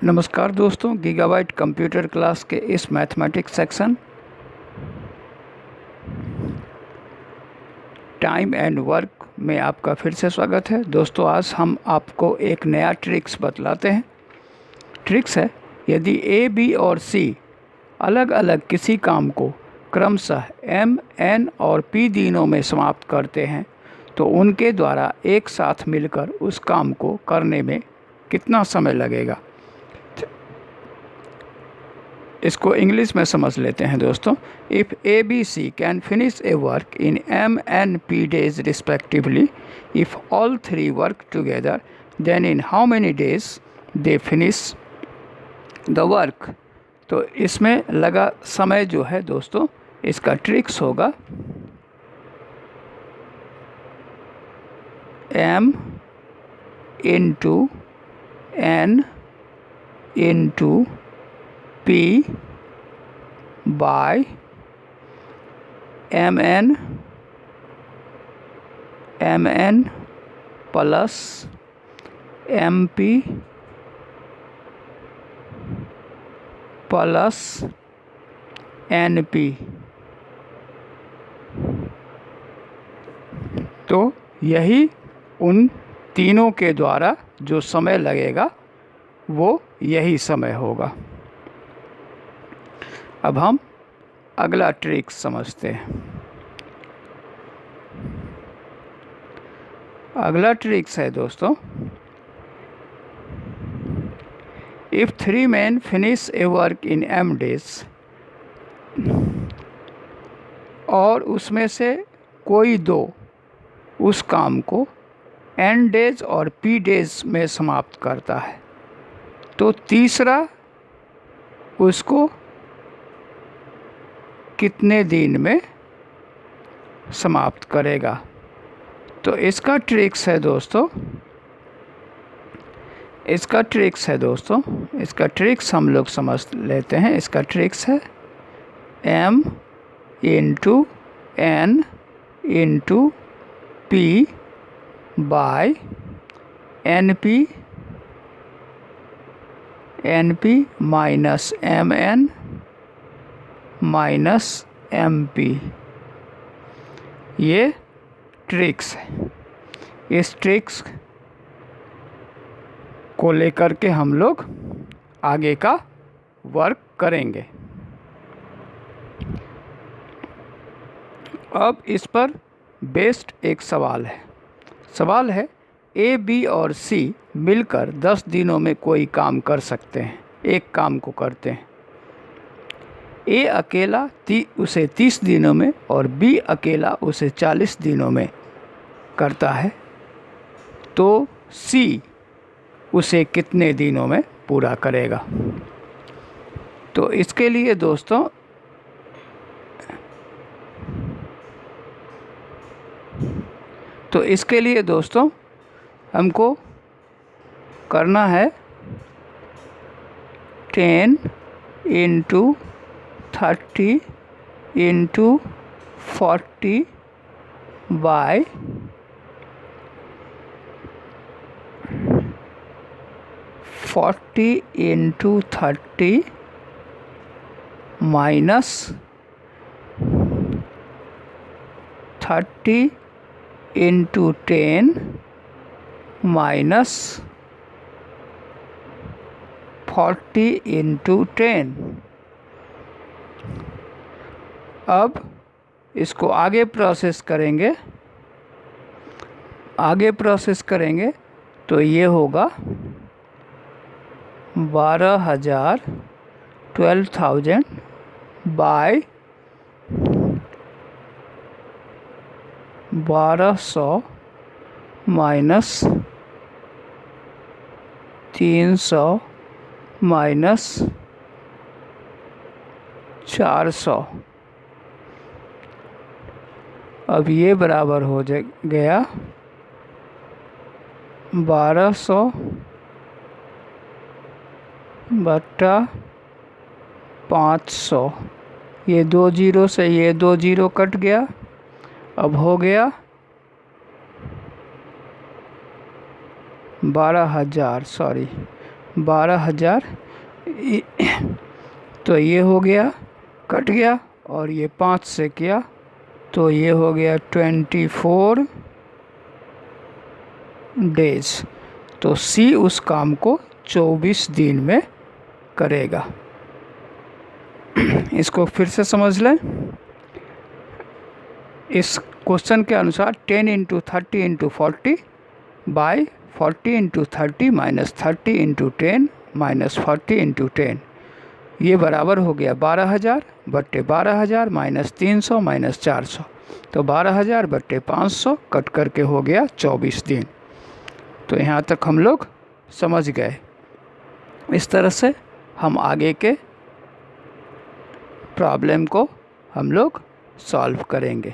नमस्कार दोस्तों, gigabyte computer class के इस mathematics section time and work में आपका फिर से स्वागत है। दोस्तों, आज हम आपको एक नया ट्रिक्स बतलाते हैं। ट्रिक्स है, यदि ए, बी और सी अलग अलग किसी काम को क्रमशः एम, एन और पी दिनों में समाप्त करते हैं तो उनके द्वारा एक साथ मिलकर उस काम को करने में कितना समय लगेगा। इसको इंग्लिश में समझ लेते हैं दोस्तों। If A, B, C can finish a work in M N P days respectively, if all three work together, then in how many days they finish the work. तो इसमें लगा समय जो है दोस्तों, इसका ट्रिक्स होगा M into N into P by mn plus mp plus np। तो यही उन तीनों के द्वारा जो समय लगेगा वो यही समय होगा। अब हम अगला ट्रिक समझते हैं। अगला ट्रिक्स है दोस्तों, if three man finish a work in M days, और उसमें से कोई दो उस काम को एन डेज और पी डेज में समाप्त करता है तो तीसरा उसको कितने दिन में समाप्त करेगा। तो इसका ट्रिक्स है दोस्तों, इसका ट्रिक्स हम लोग समझ लेते हैं। इसका ट्रिक्स है m into N into P by N P minus M N minus M P. ये ट्रिक्स है। इस ट्रिक्स को लेकर के हम लोग आगे का वर्क करेंगे। अब इस पर बेस्ड एक सवाल है ए, बी और सी मिलकर 10 दिनों में कोई काम कर सकते हैं, एक काम को करते हैं। ए अकेला उसे 30 दिनों में और बी अकेला उसे 40 दिनों में करता है तो सी उसे कितने दिनों में पूरा करेगा। तो इसके लिए दोस्तों हमको करना है 10 into 30 into 40 by 40 into 30 minus 30 into 10 minus 40 into 10। अब इसको आगे प्रोसेस करेंगे तो ये होगा 12,000 बाय 1200 माइनस 300 माइनस 400। अब ये बराबर हो गया 1200 बटा 500। ये 2 जीरो से ये 2 जीरो कट गया। अब हो गया 12,000 12,000 तो ये हो गया, कट गया, और ये 5 से किया तो ये हो गया 24 डेज। तो सी उस काम को 24 दिन में करेगा। इसको फिर से समझ लें। इस क्वेश्चन के अनुसार 10 × 30 × 40 बाय 40 × 30 माइनस 30 × 10 माइनस 40 × 10, ये बराबर हो गया 12,000 बट्टे 12,000 माइनस 300 माइनस 400, तो 12,000 बट्टे 500 कट करके हो गया 24 दिन। तो यहाँ तक हम लोग समझ गए। इस तरह से हम आगे के प्रॉब्लम को हम लोग सॉल्व करेंगे।